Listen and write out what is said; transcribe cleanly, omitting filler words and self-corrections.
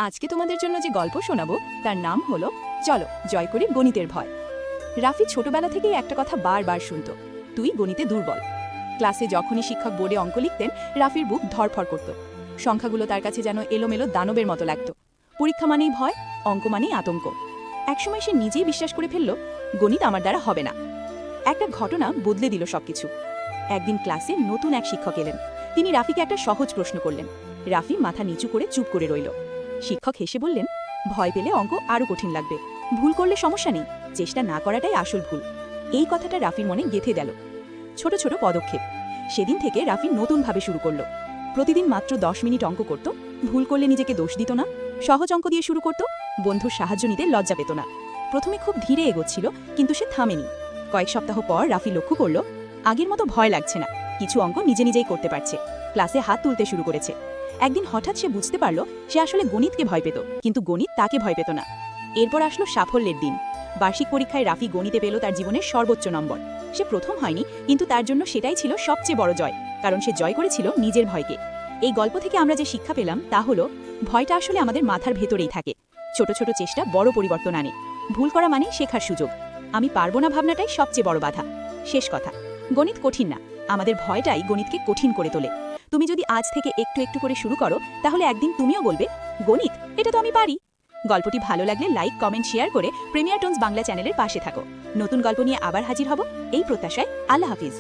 আজকে তোমাদের জন্য যে গল্প শোনাবো তার নাম হলো চলো জয় করি গণিতের ভয়। রাফি ছোটবেলা থেকেই একটা কথা বারবার শুনত, তুই গণিতে দুর্বল। ক্লাসে যখনই শিক্ষক বোর্ডে অঙ্ক লিখতেন রাফির বুক ধড়ফড় করত। সংখ্যাগুলো তার কাছে যেন এলোমেলো দানবের মতো লাগত। পরীক্ষা মানেই ভয়, অঙ্ক মানেই আতঙ্ক। একসময় সে নিজেই বিশ্বাস করে ফেলল, গণিত আমার দ্বারা হবে না। একটা ঘটনা বদলে দিল সবকিছু। একদিন ক্লাসে নতুন এক শিক্ষক এলেন। তিনি রাফিকে একটা সহজ প্রশ্ন করলেন। রাফি মাথা নিচু করে চুপ করে রইল। শিক্ষক হেসে বললেন, ভয় পেলে অঙ্ক আরও কঠিন লাগবে, ভুল করলে সমস্যা নেই, চেষ্টা না করাটাই আসল ভুল। এই কথাটা রাফির মনে গেঁথে গেল। ছোট ছোট পদক্ষেপ। সেদিন থেকে রাফি নতুনভাবে শুরু করল। প্রতিদিন মাত্র 10 মিনিট অঙ্ক করত, ভুল করলে নিজেকে দোষ দিত না, সহজ অঙ্ক দিয়ে শুরু করত, বন্ধুর সাহায্য নিতে লজ্জা পেত না। প্রথমে খুব ধীরে এগোচ্ছিল, কিন্তু সে থামেনি। কয়েক সপ্তাহ পর রাফি লক্ষ্য করল, আগের মতো ভয় লাগছে না, কিছু অঙ্ক নিজে নিজেই করতে পারছে, ক্লাসে হাত তুলতে শুরু করেছে। একদিন হঠাৎ সে বুঝতে পারল সে আসলে গণিতকে ভয় পেত, কিন্তু গণিত তাকে ভয় পেত না। এরপর আসলো সাফল্যের দিন। বার্ষিক পরীক্ষায় রাফি গণিতে পেল তার জীবনের সর্বোচ্চ নম্বর। সে প্রথম হয়নি, কিন্তু তার জন্য সেটাই ছিল সবচেয়ে বড় জয়, কারণ সে জয় করেছিল নিজের ভয়কে। এই গল্প থেকে আমরা যে শিক্ষা পেলাম তা হলো, ভয়টা আসলে আমাদের মাথার ভেতরেই থাকে। ছোট ছোট চেষ্টা বড় পরিবর্তন আনে। ভুল করা মানে শেখার সুযোগ। আমি পারবো না ভাবনাটাই সবচেয়ে বড় বাধা। শেষ কথা, গণিত কঠিন না, আমাদের ভয়টাই গণিতকে কঠিন করে তোলে। তুমি যদি আজ থেকে একটু একটু করে শুরু করো, তাহলে একদিন তুমিও বলবে, গণিত এটা তো আমি পারি। গল্পটি ভালো লাগলে লাইক, কমেন্ট, শেয়ার করে প্রিমিয়ার টোনস বাংলা চ্যানেলের পাশে থাকো। নতুন গল্প নিয়ে আবার হাজির হব এই প্রত্যাশায়। আল্লাহ হাফিজ।